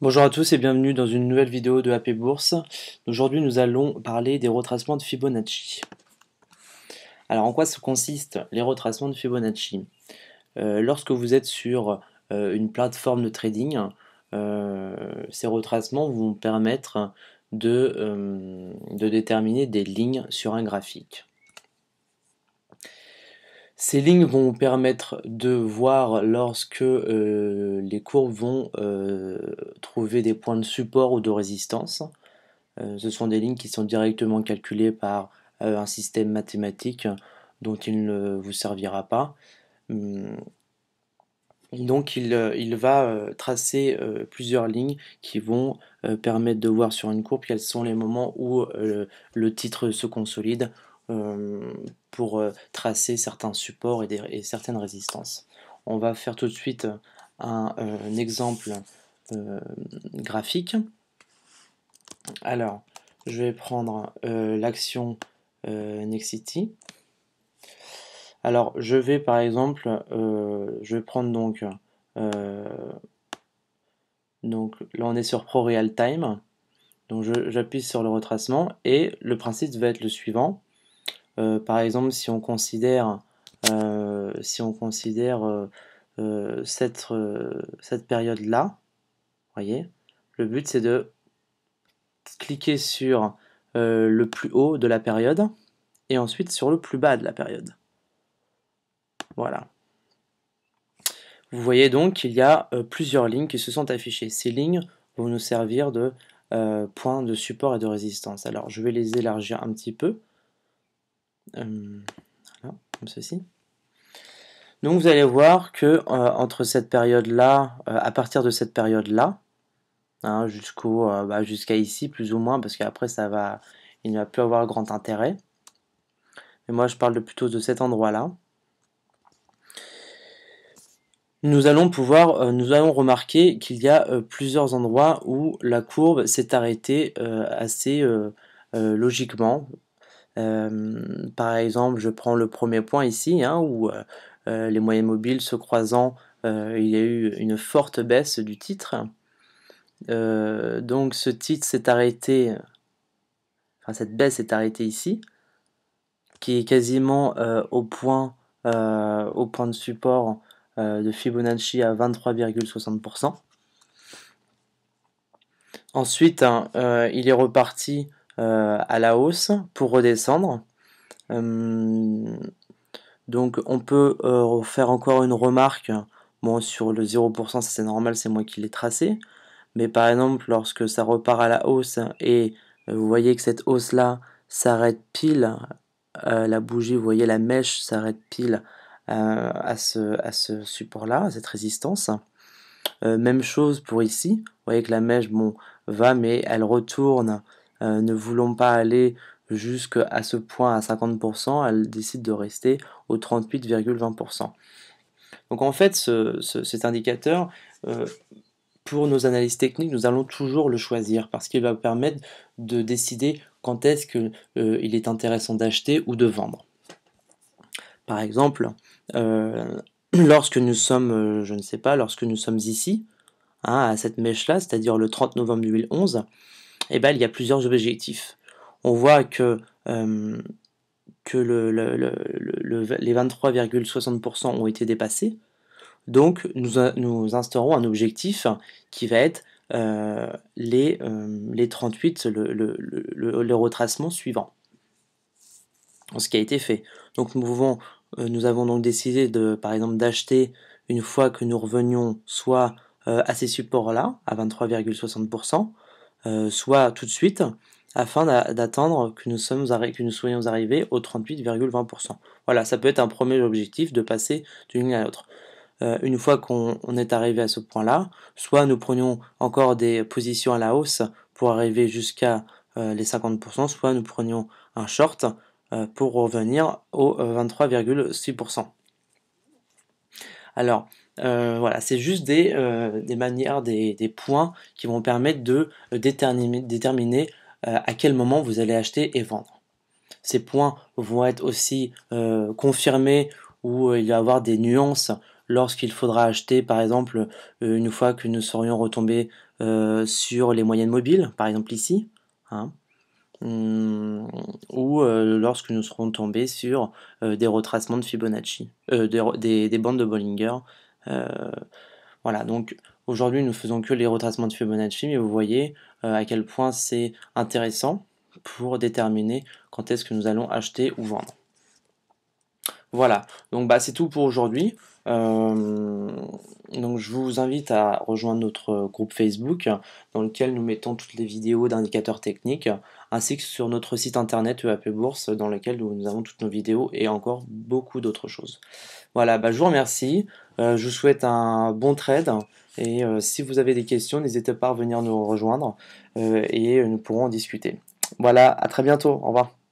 Bonjour à tous et bienvenue dans une nouvelle vidéo de AP Bourse. Aujourd'hui nous allons parler des retracements de Fibonacci. Alors en quoi se consistent les retracements de Fibonacci? Lorsque vous êtes sur une plateforme de trading, ces retracements vont permettre de déterminer des lignes sur un graphique. Ces lignes vont permettre de voir lorsque les courbes vont trouver des points de support ou de résistance. Ce sont des lignes qui sont directement calculées par un système mathématique dont il ne vous servira pas. Hum, Donc il va tracer plusieurs lignes qui vont permettre de voir sur une courbe quels sont les moments où le titre se consolide pour tracer certains supports et certaines résistances. On va faire tout de suite un exemple graphique. Alors, je vais prendre l'action Nexity. Alors, je vais par exemple, je vais prendre donc là on est sur Pro Real Time. Donc j'appuie sur le retracement et le principe va être le suivant. Par exemple, si on considère, cette période-là, voyez, le but c'est de cliquer sur le plus haut de la période et ensuite sur le plus bas de la période. Voilà. Vous voyez donc qu'il y a plusieurs lignes qui se sont affichées. Ces lignes vont nous servir de points de support et de résistance. Alors je vais les élargir un petit peu. Voilà, comme ceci. Donc vous allez voir que entre cette période-là, à partir de cette période-là, hein, jusqu'à ici plus ou moins, parce qu'après il ne va plus avoir grand intérêt. Mais moi je parle plutôt de cet endroit-là. Nous allons remarquer qu'il y a plusieurs endroits où la courbe s'est arrêtée assez logiquement. Par exemple, je prends le premier point ici, hein, où les moyennes mobiles se croisant, il y a eu une forte baisse du titre. Donc ce titre s'est arrêté, enfin cette baisse s'est arrêtée ici, qui est quasiment au point de support de Fibonacci à 23,60%. Ensuite, hein, il est reparti à la hausse pour redescendre. Donc on peut faire encore une remarque. Bon, sur le 0%, c'est normal, c'est moi qui l'ai tracé. Mais par exemple, lorsque ça repart à la hausse et vous voyez que cette hausse-là s'arrête pile, la bougie, vous voyez la mèche s'arrête pile à ce support-là, à cette résistance. Même chose pour ici, vous voyez que la mèche va mais elle retourne, ne voulant pas aller jusqu'à ce point à 50%, elle décide de rester au 38,20%. Donc en fait cet indicateur, pour nos analyses techniques, nous allons toujours le choisir parce qu'il va permettre de décider quand est-ce qu'il est intéressant d'acheter ou de vendre. Par exemple, lorsque nous sommes, je ne sais pas, lorsque nous sommes ici, hein, à cette mèche-là, c'est-à-dire le 30 novembre 2011, eh ben, il y a plusieurs objectifs. On voit que les 23,60% ont été dépassés, donc nous instaurons un objectif qui va être les 38, le retracement suivant, ce qui a été fait. Donc nous avons donc décidé par exemple d'acheter une fois que nous revenions soit à ces supports-là, à 23,60%, soit tout de suite, afin d'attendre que nous soyons arrivés au 38,20%. Voilà, ça peut être un premier objectif de passer d'une ligne à l'autre. Une fois qu'on est arrivé à ce point-là, soit nous prenions encore des positions à la hausse pour arriver jusqu'à les 50%, soit nous prenions un short pour revenir au 23,6%. Alors, voilà, c'est juste des manières, des points qui vont permettre de déterminer à quel moment vous allez acheter et vendre. Ces points vont être aussi confirmés où il va y avoir des nuances lorsqu'il faudra acheter par exemple une fois que nous serions retombés sur les moyennes mobiles, par exemple ici, hein, ou lorsque nous serons tombés sur des retracements de Fibonacci, des bandes de Bollinger. euh, voilà, donc aujourd'hui nous faisons que les retracements de Fibonacci, mais vous voyez à quel point c'est intéressant pour déterminer quand est-ce que nous allons acheter ou vendre. Voilà, donc bah, c'est tout pour aujourd'hui. Euh, donc je vous invite à rejoindre notre groupe Facebook dans lequel nous mettons toutes les vidéos d'indicateurs techniques, ainsi que sur notre site internet EAP Bourse dans lequel nous avons toutes nos vidéos et encore beaucoup d'autres choses. Voilà, bah, je vous remercie, je vous souhaite un bon trade et si vous avez des questions, n'hésitez pas à venir nous rejoindre et nous pourrons en discuter. Voilà, à très bientôt, au revoir.